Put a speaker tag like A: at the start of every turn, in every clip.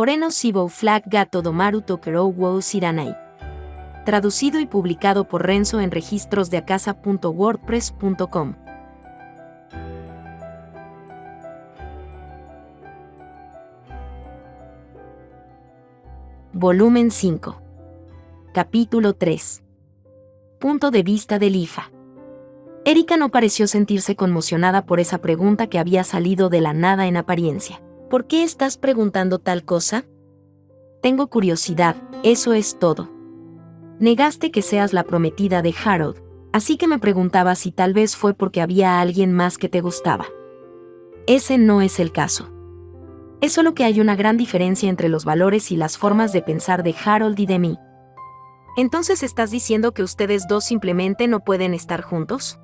A: Oreno Sibou Flag Gato Domaru Tokerou Wou Siranai. Traducido y publicado por Renzo en registrosdeacasa.wordpress.com. Volumen 5. Capítulo 3. Punto de vista de Lifa. Erika no pareció sentirse conmocionada por esa pregunta que había salido de la nada en apariencia. ¿Por qué estás preguntando tal cosa? Tengo curiosidad, eso es todo. Negaste que seas la prometida de Harold, así que me preguntaba si tal vez fue porque había alguien más que te gustaba. Ese no es el caso. Es solo que hay una gran diferencia entre los valores y las formas de pensar de Harold y de mí. ¿Entonces estás diciendo que ustedes dos simplemente no pueden estar juntos?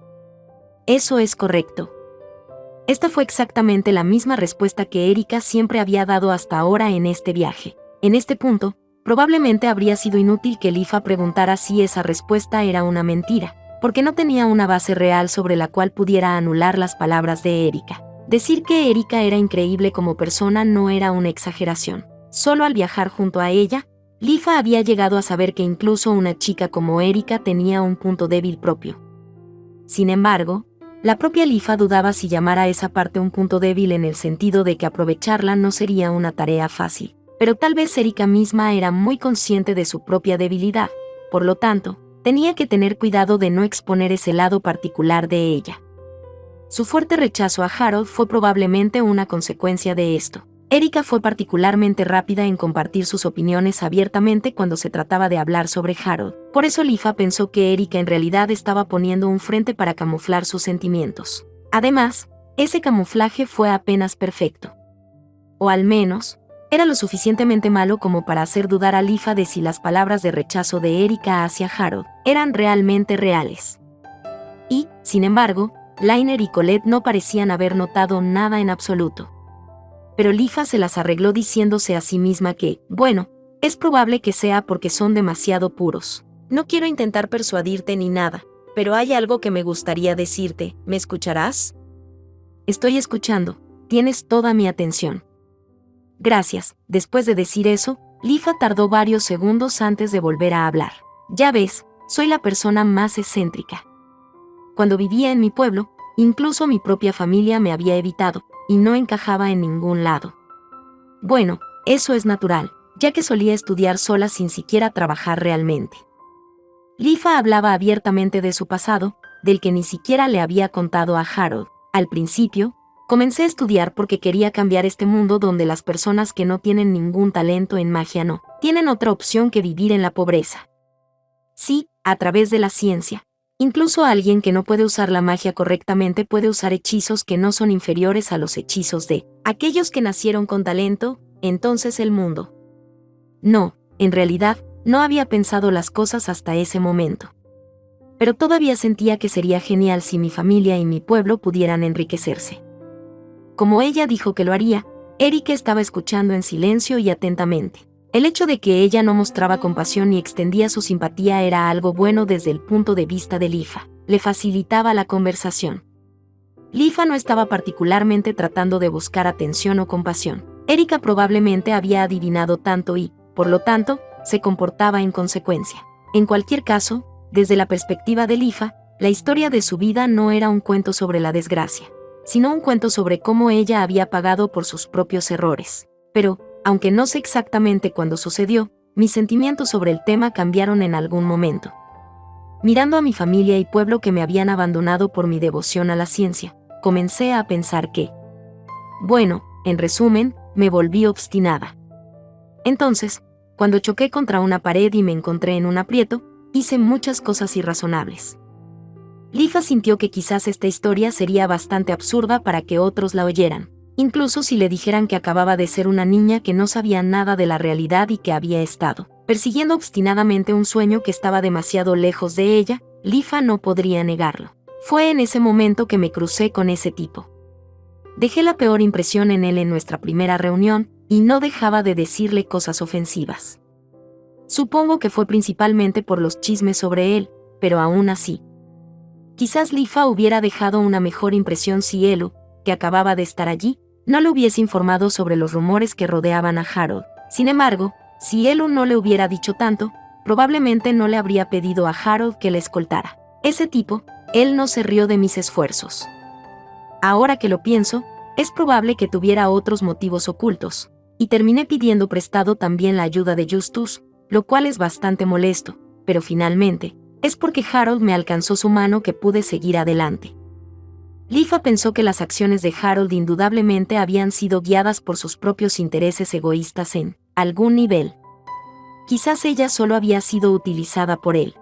A: Eso es correcto. Esta fue exactamente la misma respuesta que Erika siempre había dado hasta ahora en este viaje. En este punto, probablemente habría sido inútil que Lifa preguntara si esa respuesta era una mentira, porque no tenía una base real sobre la cual pudiera anular las palabras de Erika. Decir que Erika era increíble como persona no era una exageración. Solo al viajar junto a ella, Lifa había llegado a saber que incluso una chica como Erika tenía un punto débil propio. Sin embargo, la propia Lifa dudaba si llamar a esa parte un punto débil en el sentido de que aprovecharla no sería una tarea fácil. Pero tal vez Erika misma era muy consciente de su propia debilidad, por lo tanto, tenía que tener cuidado de no exponer ese lado particular de ella. Su fuerte rechazo a Harold fue probablemente una consecuencia de esto. Erika fue particularmente rápida en compartir sus opiniones abiertamente cuando se trataba de hablar sobre Harold. Por eso Lifa pensó que Erika en realidad estaba poniendo un frente para camuflar sus sentimientos. Además, ese camuflaje fue apenas perfecto. O al menos, era lo suficientemente malo como para hacer dudar a Lifa de si las palabras de rechazo de Erika hacia Harold eran realmente reales. Y, sin embargo, Lainer y Colette no parecían haber notado nada en absoluto. Pero Lifa se las arregló diciéndose a sí misma que, bueno, es probable que sea porque son demasiado puros. No quiero intentar persuadirte ni nada, pero hay algo que me gustaría decirte. ¿Me escucharás? Estoy escuchando. Tienes toda mi atención. Gracias. Después de decir eso, Lifa tardó varios segundos antes de volver a hablar. Ya ves, soy la persona más excéntrica. Cuando vivía en mi pueblo, incluso mi propia familia me había evitado, y no encajaba en ningún lado. Bueno, eso es natural, ya que solía estudiar sola sin siquiera trabajar realmente. Lifa hablaba abiertamente de su pasado, del que ni siquiera le había contado a Harold. Al principio, comencé a estudiar porque quería cambiar este mundo donde las personas que no tienen ningún talento en magia no tienen otra opción que vivir en la pobreza. Sí, a través de la ciencia. Incluso alguien que no puede usar la magia correctamente puede usar hechizos que no son inferiores a los hechizos de aquellos que nacieron con talento. Entonces el mundo. No, en realidad, no había pensado las cosas hasta ese momento. Pero todavía sentía que sería genial si mi familia y mi pueblo pudieran enriquecerse. Como ella dijo que lo haría, Erika estaba escuchando en silencio y atentamente. El hecho de que ella no mostraba compasión ni extendía su simpatía era algo bueno desde el punto de vista de Lifa. Le facilitaba la conversación. Lifa no estaba particularmente tratando de buscar atención o compasión. Erika probablemente había adivinado tanto y, por lo tanto, se comportaba en consecuencia. En cualquier caso, desde la perspectiva de Lifa, la historia de su vida no era un cuento sobre la desgracia, sino un cuento sobre cómo ella había pagado por sus propios errores. Pero, aunque no sé exactamente cuándo sucedió, mis sentimientos sobre el tema cambiaron en algún momento. Mirando a mi familia y pueblo que me habían abandonado por mi devoción a la ciencia, comencé a pensar que, bueno, en resumen, me volví obstinada. Entonces, cuando choqué contra una pared y me encontré en un aprieto, hice muchas cosas irrazonables. Lifa sintió que quizás esta historia sería bastante absurda para que otros la oyeran. Incluso si le dijeran que acababa de ser una niña que no sabía nada de la realidad y que había estado persiguiendo obstinadamente un sueño que estaba demasiado lejos de ella, Lifa no podría negarlo. Fue en ese momento que me crucé con ese tipo. Dejé la peor impresión en él en nuestra primera reunión, y no dejaba de decirle cosas ofensivas. Supongo que fue principalmente por los chismes sobre él, pero aún así. Quizás Lifa hubiera dejado una mejor impresión si Elu, que acababa de estar allí, no le hubiese informado sobre los rumores que rodeaban a Harold. Sin embargo, si Elu no le hubiera dicho tanto, probablemente no le habría pedido a Harold que le escoltara. Ese tipo, él no se rió de mis esfuerzos. Ahora que lo pienso, es probable que tuviera otros motivos ocultos, y terminé pidiendo prestado también la ayuda de Justus, lo cual es bastante molesto, pero finalmente, es porque Harold me alcanzó su mano que pude seguir adelante. Lifa pensó que las acciones de Harold indudablemente habían sido guiadas por sus propios intereses egoístas en algún nivel. Quizás ella solo había sido utilizada por él.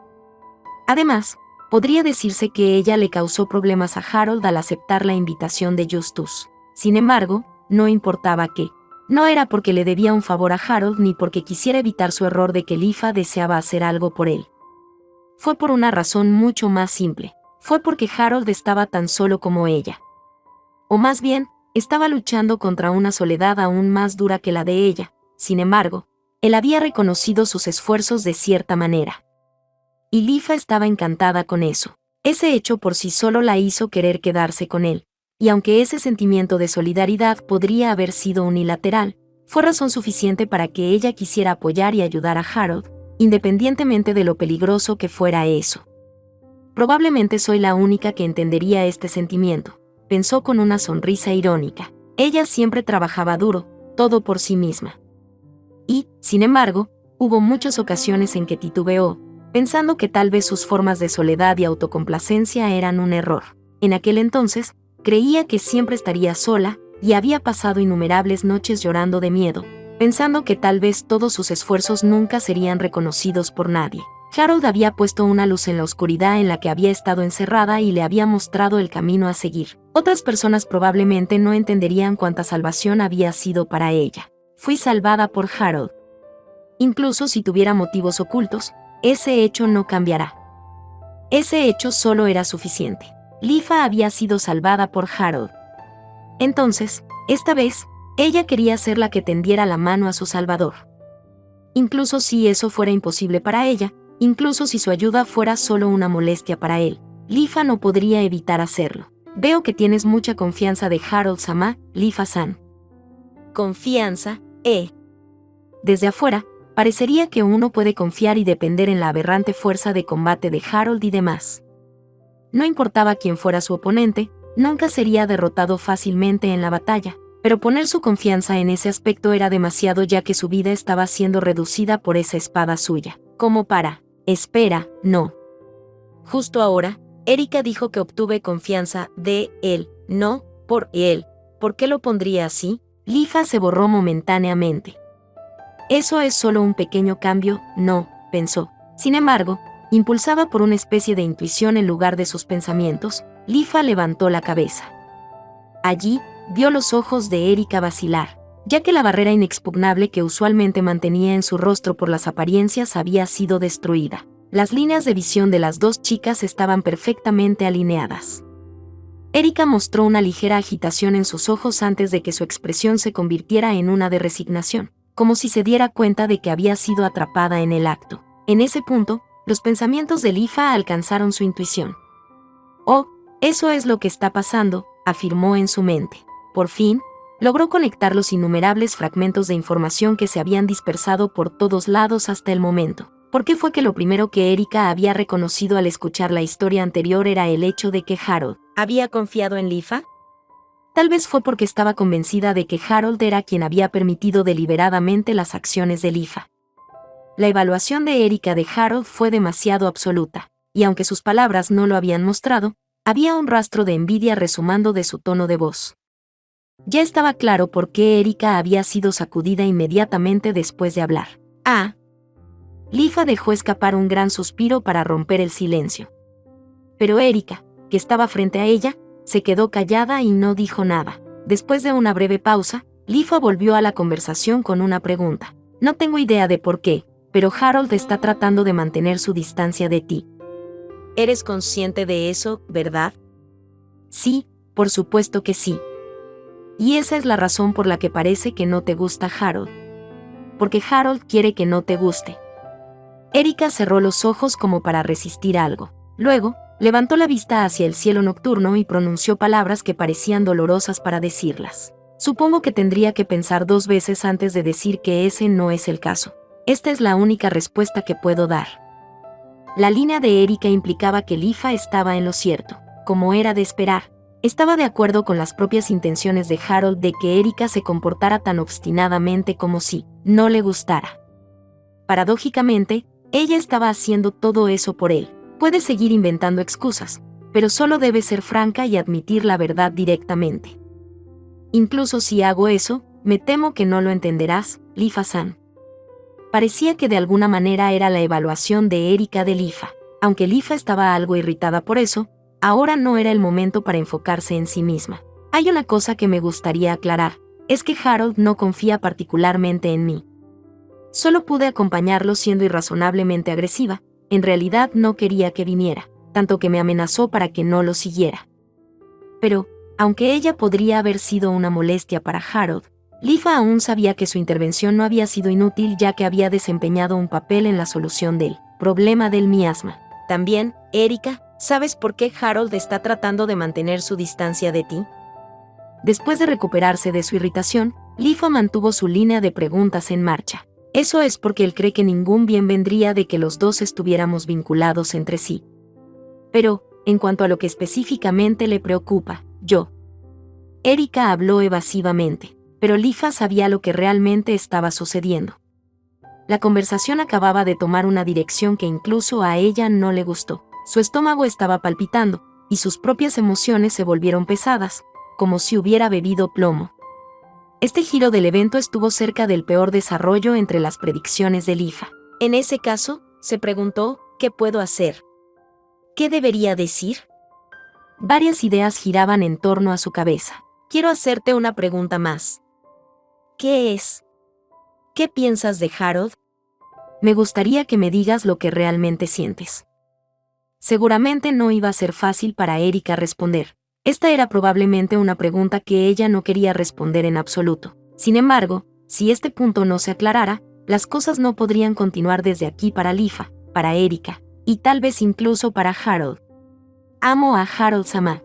A: Además, podría decirse que ella le causó problemas a Harold al aceptar la invitación de Justus. Sin embargo, no importaba qué. No era porque le debía un favor a Harold ni porque quisiera evitar su error de que Lifa deseaba hacer algo por él. Fue por una razón mucho más simple. Fue porque Harold estaba tan solo como ella. O más bien, estaba luchando contra una soledad aún más dura que la de ella. Sin embargo, él había reconocido sus esfuerzos de cierta manera. Y Lifa estaba encantada con eso. Ese hecho por sí solo la hizo querer quedarse con él. Y aunque ese sentimiento de solidaridad podría haber sido unilateral, fue razón suficiente para que ella quisiera apoyar y ayudar a Harold, independientemente de lo peligroso que fuera eso. Probablemente soy la única que entendería este sentimiento, pensó con una sonrisa irónica. Ella siempre trabajaba duro, todo por sí misma. Y, sin embargo, hubo muchas ocasiones en que titubeó, pensando que tal vez sus formas de soledad y autocomplacencia eran un error. En aquel entonces, creía que siempre estaría sola, y había pasado innumerables noches llorando de miedo, pensando que tal vez todos sus esfuerzos nunca serían reconocidos por nadie. Harold había puesto una luz en la oscuridad en la que había estado encerrada y le había mostrado el camino a seguir. Otras personas probablemente no entenderían cuánta salvación había sido para ella. Fui salvada por Harold. Incluso si tuviera motivos ocultos, ese hecho no cambiará. Ese hecho solo era suficiente. Lifa había sido salvada por Harold. Entonces, esta vez, ella quería ser la que tendiera la mano a su salvador. Incluso si eso fuera imposible para ella, incluso si su ayuda fuera solo una molestia para él, Lifa no podría evitar hacerlo. Veo que tienes mucha confianza de Harold-sama, Lifa-san. Confianza, Desde afuera, parecería que uno puede confiar y depender en la aberrante fuerza de combate de Harold y demás. No importaba quién fuera su oponente, nunca sería derrotado fácilmente en la batalla, pero poner su confianza en ese aspecto era demasiado ya que su vida estaba siendo reducida por esa espada suya. Como para, espera, no. Justo ahora, Erika dijo que obtuve confianza de él, no por él. ¿Por qué lo pondría así? Lifa se borró momentáneamente. Eso es solo un pequeño cambio, no, pensó. Sin embargo, impulsada por una especie de intuición en lugar de sus pensamientos, Lifa levantó la cabeza. Allí, vio los ojos de Erika vacilar, ya que la barrera inexpugnable que usualmente mantenía en su rostro por las apariencias había sido destruida. Las líneas de visión de las dos chicas estaban perfectamente alineadas. Erika mostró una ligera agitación en sus ojos antes de que su expresión se convirtiera en una de resignación, como si se diera cuenta de que había sido atrapada en el acto. En ese punto, los pensamientos de Lifa alcanzaron su intuición. «Oh, eso es lo que está pasando», afirmó en su mente. Por fin, logró conectar los innumerables fragmentos de información que se habían dispersado por todos lados hasta el momento. ¿Por qué fue que lo primero que Erika había reconocido al escuchar la historia anterior era el hecho de que Harold había confiado en Lifa? Tal vez fue porque estaba convencida de que Harold era quien había permitido deliberadamente las acciones de Lifa. La evaluación de Erika de Harold fue demasiado absoluta, y aunque sus palabras no lo habían mostrado, había un rastro de envidia resumando de su tono de voz. Ya estaba claro por qué Erika había sido sacudida inmediatamente después de hablar. Lifa dejó escapar un gran suspiro para romper el silencio. Pero Erika, que estaba frente a ella, se quedó callada y no dijo nada. Después de una breve pausa, Lifa volvió a la conversación con una pregunta. No tengo idea de por qué, pero Harold está tratando de mantener su distancia de ti. ¿Eres consciente de eso, verdad? Sí, por supuesto que sí. Y esa es la razón por la que parece que no te gusta Harold. Porque Harold quiere que no te guste. Erika cerró los ojos como para resistir algo. Luego, levantó la vista hacia el cielo nocturno y pronunció palabras que parecían dolorosas para decirlas. Supongo que tendría que pensar 2 veces antes de decir que ese no es el caso. Esta es la única respuesta que puedo dar. La línea de Erika implicaba que Lifa estaba en lo cierto. Como era de esperar, estaba de acuerdo con las propias intenciones de Harold de que Erika se comportara tan obstinadamente como si no le gustara. Paradójicamente, ella estaba haciendo todo eso por él. Puede seguir inventando excusas, pero solo debe ser franca y admitir la verdad directamente. Incluso si hago eso, me temo que no lo entenderás, Lifa-san. Parecía que de alguna manera era la evaluación de Erika de Lifa. Aunque Lifa estaba algo irritada por eso, ahora no era el momento para enfocarse en sí misma. Hay una cosa que me gustaría aclarar, es que Harold no confía particularmente en mí. Solo pude acompañarlo siendo irrazonablemente agresiva, en realidad no quería que viniera, tanto que me amenazó para que no lo siguiera. Pero, aunque ella podría haber sido una molestia para Harold, Lifa aún sabía que su intervención no había sido inútil ya que había desempeñado un papel en la solución del problema del miasma. También, Erika, ¿sabes por qué Harold está tratando de mantener su distancia de ti? Después de recuperarse de su irritación, Lifa mantuvo su línea de preguntas en marcha. Eso es porque él cree que ningún bien vendría de que los dos estuviéramos vinculados entre sí. Pero, en cuanto a lo que específicamente le preocupa, Erika habló evasivamente, pero Lifa sabía lo que realmente estaba sucediendo. La conversación acababa de tomar una dirección que incluso a ella no le gustó. Su estómago estaba palpitando, y sus propias emociones se volvieron pesadas, como si hubiera bebido plomo. Este giro del evento estuvo cerca del peor desarrollo entre las predicciones de Lifa. En ese caso, se preguntó, ¿qué puedo hacer? ¿Qué debería decir? Varias ideas giraban en torno a su cabeza. Quiero hacerte una pregunta más. ¿Qué es? ¿Qué piensas de Harold? Me gustaría que me digas lo que realmente sientes. Seguramente no iba a ser fácil para Erika responder. Esta era probablemente una pregunta que ella no quería responder en absoluto. Sin embargo, si este punto no se aclarara, las cosas no podrían continuar desde aquí para Lifa, para Erika, y tal vez incluso para Harold. Amo a Harold-sama.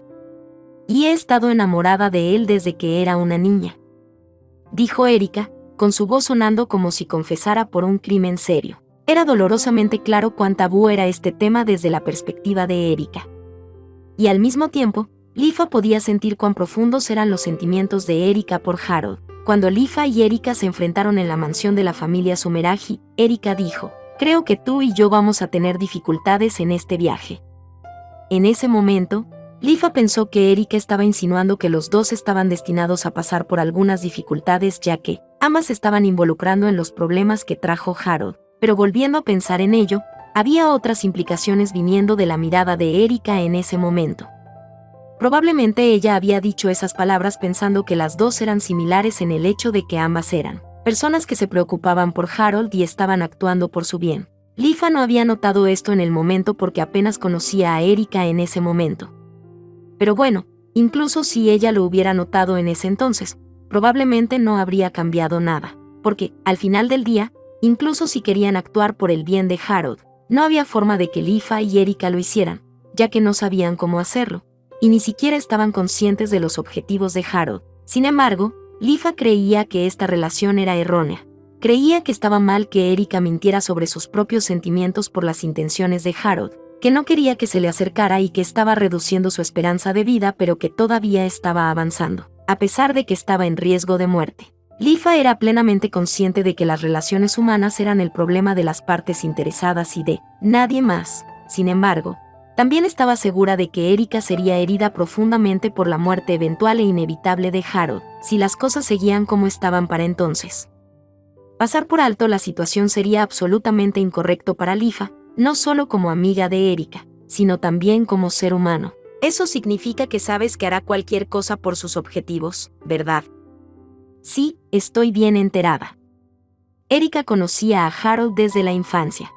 A: Y he estado enamorada de él desde que era una niña. Dijo Erika, con su voz sonando como si confesara por un crimen serio. Era dolorosamente claro cuán tabú era este tema desde la perspectiva de Erika. Y al mismo tiempo, Lifa podía sentir cuán profundos eran los sentimientos de Erika por Harold. Cuando Lifa y Erika se enfrentaron en la mansión de la familia Sumeragi, Erika dijo, «Creo que tú y yo vamos a tener dificultades en este viaje». En ese momento, Lifa pensó que Erika estaba insinuando que los dos estaban destinados a pasar por algunas dificultades ya que ambas se estaban involucrando en los problemas que trajo Harold. Pero volviendo a pensar en ello, había otras implicaciones viniendo de la mirada de Erika en ese momento. Probablemente ella había dicho esas palabras pensando que las dos eran similares en el hecho de que ambas eran personas que se preocupaban por Harold y estaban actuando por su bien. Lifa no había notado esto en el momento porque apenas conocía a Erika en ese momento. Pero bueno, incluso si ella lo hubiera notado en ese entonces, probablemente no habría cambiado nada, porque, al final del día, incluso si querían actuar por el bien de Harold, no había forma de que Lifa y Erika lo hicieran, ya que no sabían cómo hacerlo, y ni siquiera estaban conscientes de los objetivos de Harold. Sin embargo, Lifa creía que esta relación era errónea. Creía que estaba mal que Erika mintiera sobre sus propios sentimientos por las intenciones de Harold, que no quería que se le acercara y que estaba reduciendo su esperanza de vida pero que todavía estaba avanzando, a pesar de que estaba en riesgo de muerte. Lifa era plenamente consciente de que las relaciones humanas eran el problema de las partes interesadas y de nadie más. Sin embargo, también estaba segura de que Erika sería herida profundamente por la muerte eventual e inevitable de Harold, si las cosas seguían como estaban para entonces. Pasar por alto la situación sería absolutamente incorrecto para Lifa, no solo como amiga de Erika, sino también como ser humano. Eso significa que sabes que hará cualquier cosa por sus objetivos, ¿verdad? Sí, estoy bien enterada. Erika conocía a Harold desde la infancia.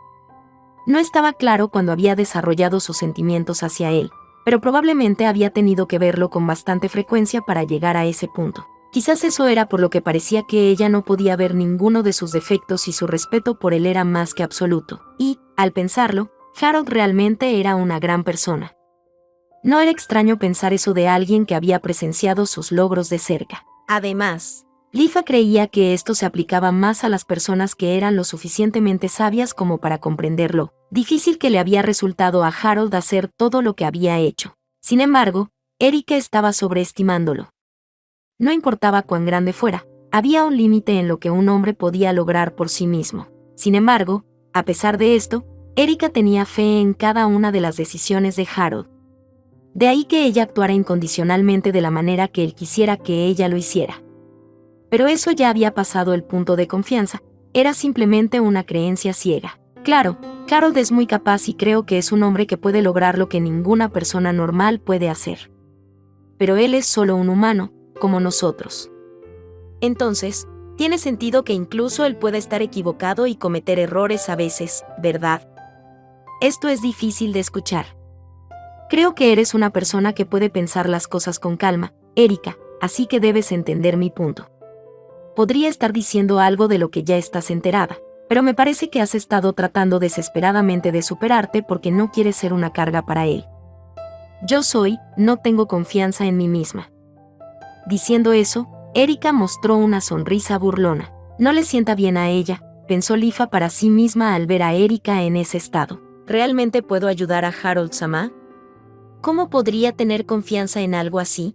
A: No estaba claro cuando había desarrollado sus sentimientos hacia él, pero probablemente había tenido que verlo con bastante frecuencia para llegar a ese punto. Quizás eso era por lo que parecía que ella no podía ver ninguno de sus defectos y su respeto por él era más que absoluto. Y, al pensarlo, Harold realmente era una gran persona. No era extraño pensar eso de alguien que había presenciado sus logros de cerca. Además, Lifa creía que esto se aplicaba más a las personas que eran lo suficientemente sabias como para comprenderlo difícil que le había resultado a Harold hacer todo lo que había hecho. Sin embargo, Erika estaba sobreestimándolo. No importaba cuán grande fuera, había un límite en lo que un hombre podía lograr por sí mismo. Sin embargo, a pesar de esto, Erika tenía fe en cada una de las decisiones de Harold. De ahí que ella actuara incondicionalmente de la manera que él quisiera que ella lo hiciera. Pero eso ya había pasado el punto de confianza, era simplemente una creencia ciega. Claro, Harold es muy capaz y creo que es un hombre que puede lograr lo que ninguna persona normal puede hacer. Pero él es solo un humano, como nosotros. Entonces, tiene sentido que incluso él pueda estar equivocado y cometer errores a veces, ¿verdad? Esto es difícil de escuchar. Creo que eres una persona que puede pensar las cosas con calma, Erika, así que debes entender mi punto. Podría estar diciendo algo de lo que ya estás enterada, pero me parece que has estado tratando desesperadamente de superarte porque no quieres ser una carga para él. No tengo confianza en mí misma. Diciendo eso, Erika mostró una sonrisa burlona. No le sienta bien a ella, pensó Lifa para sí misma al ver a Erika en ese estado. ¿Realmente puedo ayudar a Harold-sama? ¿Cómo podría tener confianza en algo así?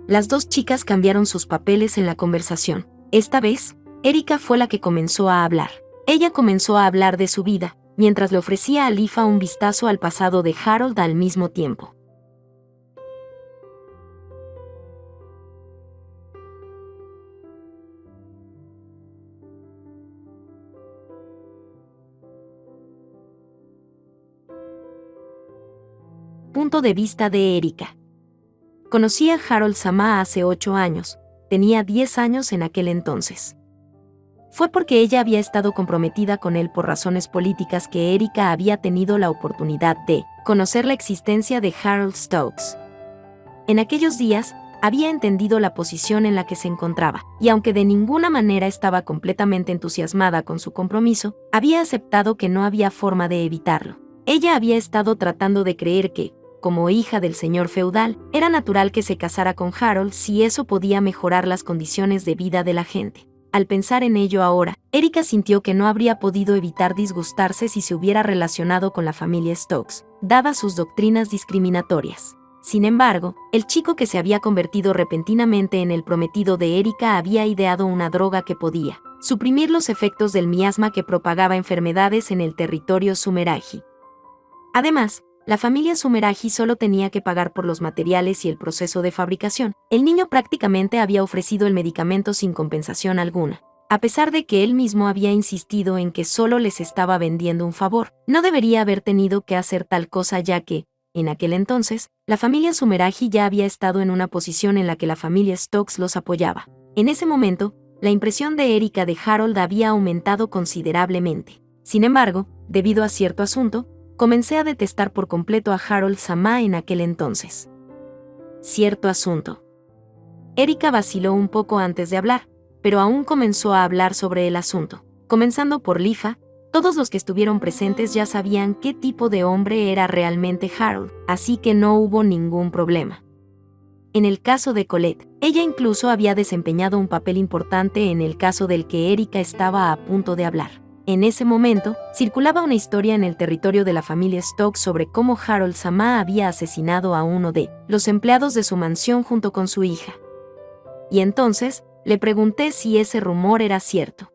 A: Las dos chicas cambiaron sus papeles en la conversación. Esta vez, Erika fue la que comenzó a hablar. Ella comenzó a hablar de su vida, mientras le ofrecía a Lifa un vistazo al pasado de Harold al mismo tiempo. Punto de vista de Erika. Conocí a Harold Sama hace 8 años, tenía 10 años en aquel entonces. Fue porque ella había estado comprometida con él por razones políticas que Erika había tenido la oportunidad de conocer la existencia de Harold Stokes. En aquellos días, había entendido la posición en la que se encontraba, y aunque de ninguna manera estaba completamente entusiasmada con su compromiso, había aceptado que no había forma de evitarlo. Ella había estado tratando de creer que, como hija del señor feudal, era natural que se casara con Harold si eso podía mejorar las condiciones de vida de la gente. Al pensar en ello ahora, Erika sintió que no habría podido evitar disgustarse si se hubiera relacionado con la familia Stokes, dadas sus doctrinas discriminatorias. Sin embargo, el chico que se había convertido repentinamente en el prometido de Erika había ideado una droga que podía suprimir los efectos del miasma que propagaba enfermedades en el territorio Sumeraji. Además, la familia Sumeraji solo tenía que pagar por los materiales y el proceso de fabricación. El niño prácticamente había ofrecido el medicamento sin compensación alguna. A pesar de que él mismo había insistido en que solo les estaba vendiendo un favor, no debería haber tenido que hacer tal cosa ya que, en aquel entonces, la familia Sumeraji ya había estado en una posición en la que la familia Stokes los apoyaba. En ese momento, la impresión de Erika de Harold había aumentado considerablemente. Sin embargo, debido a cierto asunto, comencé a detestar por completo a Harold Sama en aquel entonces. Cierto asunto. Erika vaciló un poco antes de hablar, pero aún comenzó a hablar sobre el asunto. Comenzando por Lifa, todos los que estuvieron presentes ya sabían qué tipo de hombre era realmente Harold, así que no hubo ningún problema. En el caso de Colette, ella incluso había desempeñado un papel importante en el caso del que Erika estaba a punto de hablar. En ese momento, circulaba una historia en el territorio de la familia Stokes sobre cómo Harold Sama había asesinado a uno de los empleados de su mansión junto con su hija. Y entonces, le pregunté si ese rumor era cierto.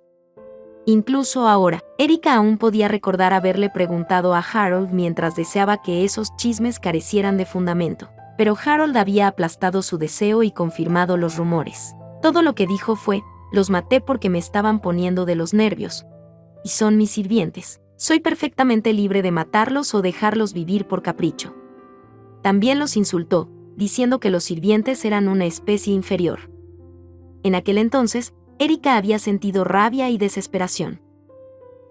A: Incluso ahora, Erika aún podía recordar haberle preguntado a Harold mientras deseaba que esos chismes carecieran de fundamento. Pero Harold había aplastado su deseo y confirmado los rumores. Todo lo que dijo fue, los maté porque me estaban poniendo de los nervios. Y son mis sirvientes. Soy perfectamente libre de matarlos o dejarlos vivir por capricho. También los insultó, diciendo que los sirvientes eran una especie inferior. En aquel entonces, Erika había sentido rabia y desesperación.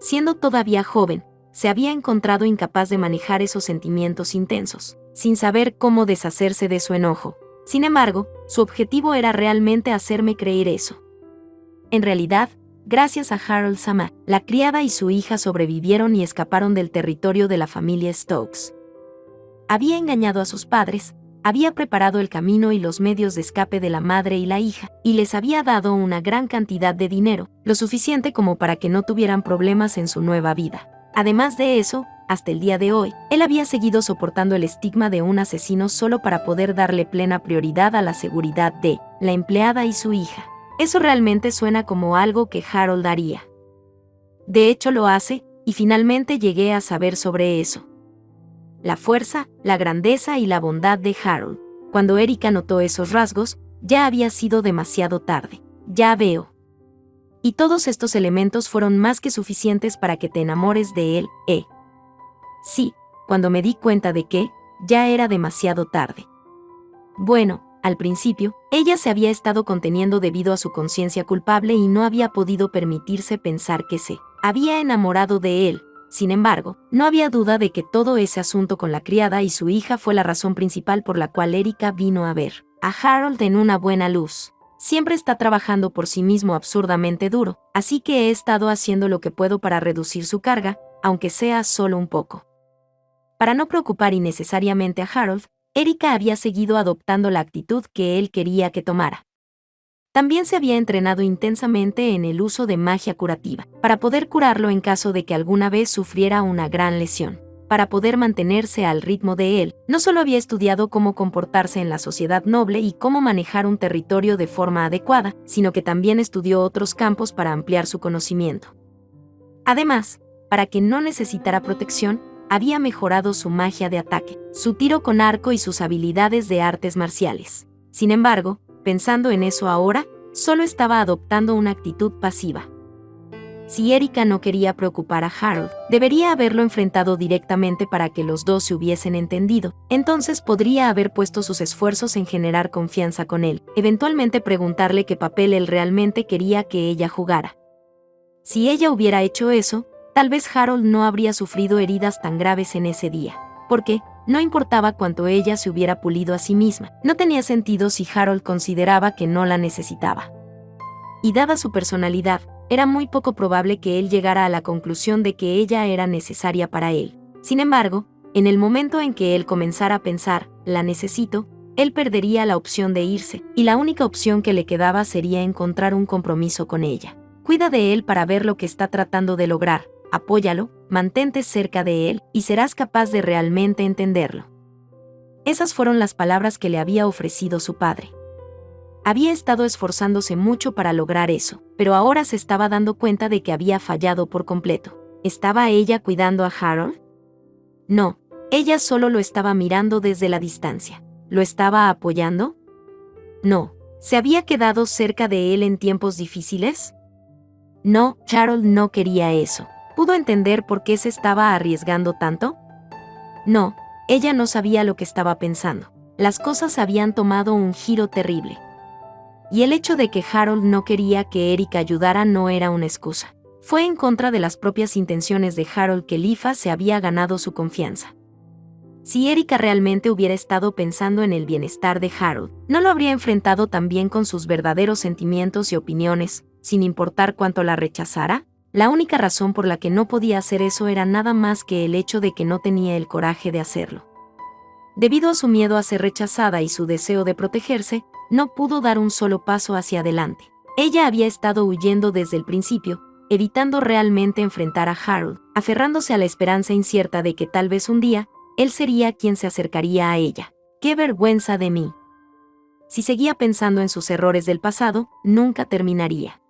A: Siendo todavía joven, se había encontrado incapaz de manejar esos sentimientos intensos, sin saber cómo deshacerse de su enojo. Sin embargo, su objetivo era realmente hacerme creer eso. En realidad, gracias a Harold Sama, la criada y su hija sobrevivieron y escaparon del territorio de la familia Stokes. Había engañado a sus padres, había preparado el camino y los medios de escape de la madre y la hija, y les había dado una gran cantidad de dinero, lo suficiente como para que no tuvieran problemas en su nueva vida. Además de eso, hasta el día de hoy, él había seguido soportando el estigma de un asesino solo para poder darle plena prioridad a la seguridad de la empleada y su hija. Eso realmente suena como algo que Harold haría. De hecho lo hace, y finalmente llegué a saber sobre eso. La fuerza, la grandeza y la bondad de Harold. Cuando Erika notó esos rasgos, ya había sido demasiado tarde. Ya veo. Y todos estos elementos fueron más que suficientes para que te enamores de él, Sí, cuando me di cuenta de que ya era demasiado tarde. Bueno, al principio, ella se había estado conteniendo debido a su conciencia culpable y no había podido permitirse pensar que se había enamorado de él. Sin embargo, no había duda de que todo ese asunto con la criada y su hija fue la razón principal por la cual Erika vino a ver a Harold en una buena luz. Siempre está trabajando por sí mismo absurdamente duro, así que he estado haciendo lo que puedo para reducir su carga, aunque sea solo un poco. Para no preocupar innecesariamente a Harold, Erika había seguido adoptando la actitud que él quería que tomara. También se había entrenado intensamente en el uso de magia curativa, para poder curarlo en caso de que alguna vez sufriera una gran lesión. Para poder mantenerse al ritmo de él, no solo había estudiado cómo comportarse en la sociedad noble y cómo manejar un territorio de forma adecuada, sino que también estudió otros campos para ampliar su conocimiento. Además, para que no necesitara protección, había mejorado su magia de ataque, su tiro con arco y sus habilidades de artes marciales. Sin embargo, pensando en eso ahora, solo estaba adoptando una actitud pasiva. Si Erika no quería preocupar a Harold, debería haberlo enfrentado directamente para que los dos se hubiesen entendido. Entonces podría haber puesto sus esfuerzos en generar confianza con él, eventualmente preguntarle qué papel él realmente quería que ella jugara. Si ella hubiera hecho eso, tal vez Harold no habría sufrido heridas tan graves en ese día, porque no importaba cuánto ella se hubiera pulido a sí misma. No tenía sentido si Harold consideraba que no la necesitaba. Y dada su personalidad, era muy poco probable que él llegara a la conclusión de que ella era necesaria para él. Sin embargo, en el momento en que él comenzara a pensar, la necesito, él perdería la opción de irse, y la única opción que le quedaba sería encontrar un compromiso con ella. Cuida de él para ver lo que está tratando de lograr, apóyalo, mantente cerca de él, y serás capaz de realmente entenderlo. Esas fueron las palabras que le había ofrecido su padre. Había estado esforzándose mucho para lograr eso, pero ahora se estaba dando cuenta de que había fallado por completo. ¿Estaba ella cuidando a Harold? No, ella solo lo estaba mirando desde la distancia. ¿Lo estaba apoyando? No. ¿Se había quedado cerca de él en tiempos difíciles? No, Harold no quería eso. ¿Pudo entender por qué se estaba arriesgando tanto? No, ella no sabía lo que estaba pensando. Las cosas habían tomado un giro terrible. Y el hecho de que Harold no quería que Erika ayudara no era una excusa. Fue en contra de las propias intenciones de Harold que Lifa se había ganado su confianza. Si Erika realmente hubiera estado pensando en el bienestar de Harold, no lo habría enfrentado también con sus verdaderos sentimientos y opiniones, sin importar cuánto la rechazara. La única razón por la que no podía hacer eso era nada más que el hecho de que no tenía el coraje de hacerlo. Debido a su miedo a ser rechazada y su deseo de protegerse, no pudo dar un solo paso hacia adelante. Ella había estado huyendo desde el principio, evitando realmente enfrentar a Harold, aferrándose a la esperanza incierta de que tal vez un día, él sería quien se acercaría a ella. ¡Qué vergüenza de mí! Si seguía pensando en sus errores del pasado, nunca terminaría.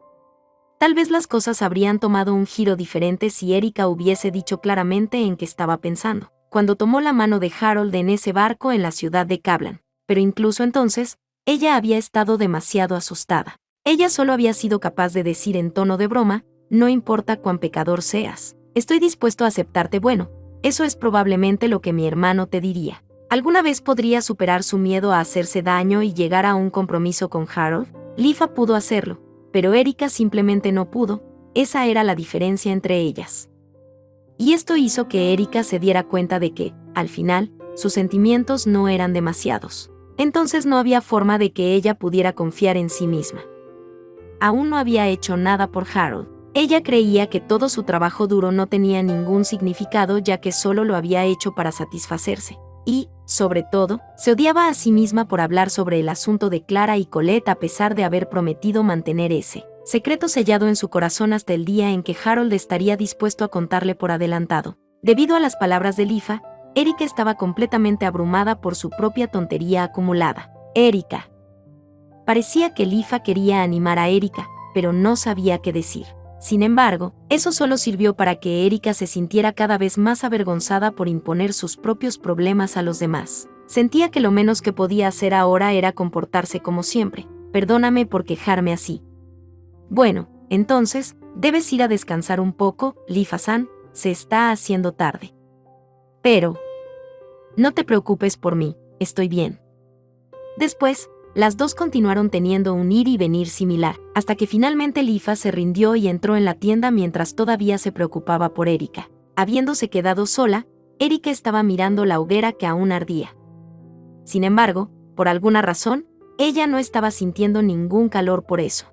A: Tal vez las cosas habrían tomado un giro diferente si Erika hubiese dicho claramente en qué estaba pensando, cuando tomó la mano de Harold en ese barco en la ciudad de Cablan. Pero incluso entonces, ella había estado demasiado asustada. Ella solo había sido capaz de decir en tono de broma, no importa cuán pecador seas, estoy dispuesto a aceptarte bueno. Eso es probablemente lo que mi hermano te diría. ¿Alguna vez podría superar su miedo a hacerse daño y llegar a un compromiso con Harold? Lifa pudo hacerlo, pero Erika simplemente no pudo. Esa era la diferencia entre ellas. Y esto hizo que Erika se diera cuenta de que, al final, sus sentimientos no eran demasiados. Entonces no había forma de que ella pudiera confiar en sí misma. Aún no había hecho nada por Harold. Ella creía que todo su trabajo duro no tenía ningún significado ya que solo lo había hecho para satisfacerse. Y, sobre todo, se odiaba a sí misma por hablar sobre el asunto de Clara y Colette a pesar de haber prometido mantener ese secreto sellado en su corazón hasta el día en que Harold estaría dispuesto a contarle por adelantado. Debido a las palabras de Lifa, Erika estaba completamente abrumada por su propia tontería acumulada. Erika. Parecía que Lifa quería animar a Erika, pero no sabía qué decir. Sin embargo, eso solo sirvió para que Erika se sintiera cada vez más avergonzada por imponer sus propios problemas a los demás. Sentía que lo menos que podía hacer ahora era comportarse como siempre. Perdóname por quejarme así. Bueno, entonces, debes ir a descansar un poco, Lifa-san, se está haciendo tarde. Pero no te preocupes por mí, estoy bien. Después, las dos continuaron teniendo un ir y venir similar, hasta que finalmente Lifa se rindió y entró en la tienda mientras todavía se preocupaba por Erika. Habiéndose quedado sola, Erika estaba mirando la hoguera que aún ardía. Sin embargo, por alguna razón, ella no estaba sintiendo ningún calor por eso.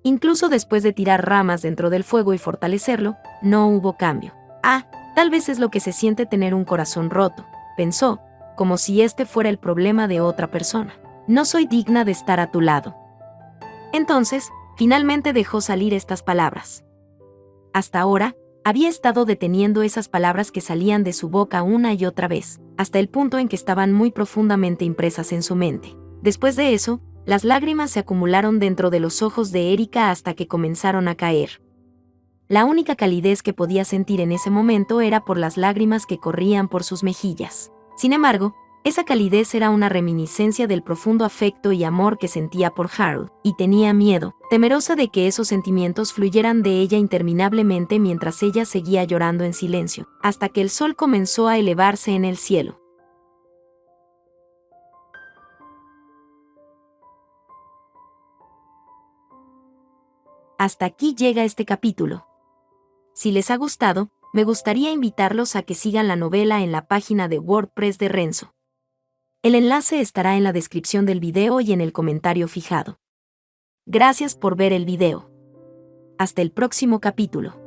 A: Incluso después de tirar ramas dentro del fuego y fortalecerlo, no hubo cambio. Ah, tal vez es lo que se siente tener un corazón roto, pensó, como si este fuera el problema de otra persona. No soy digna de estar a tu lado. Entonces, finalmente dejó salir estas palabras. Hasta ahora, había estado deteniendo esas palabras que salían de su boca una y otra vez, hasta el punto en que estaban muy profundamente impresas en su mente. Después de eso, las lágrimas se acumularon dentro de los ojos de Erika hasta que comenzaron a caer. La única calidez que podía sentir en ese momento era por las lágrimas que corrían por sus mejillas. Sin embargo, esa calidez era una reminiscencia del profundo afecto y amor que sentía por Harold, y tenía miedo, temerosa de que esos sentimientos fluyeran de ella interminablemente mientras ella seguía llorando en silencio, hasta que el sol comenzó a elevarse en el cielo. Hasta aquí llega este capítulo. Si les ha gustado, me gustaría invitarlos a que sigan la novela en la página de WordPress de Renzo. El enlace estará en la descripción del video y en el comentario fijado. Gracias por ver el video. Hasta el próximo capítulo.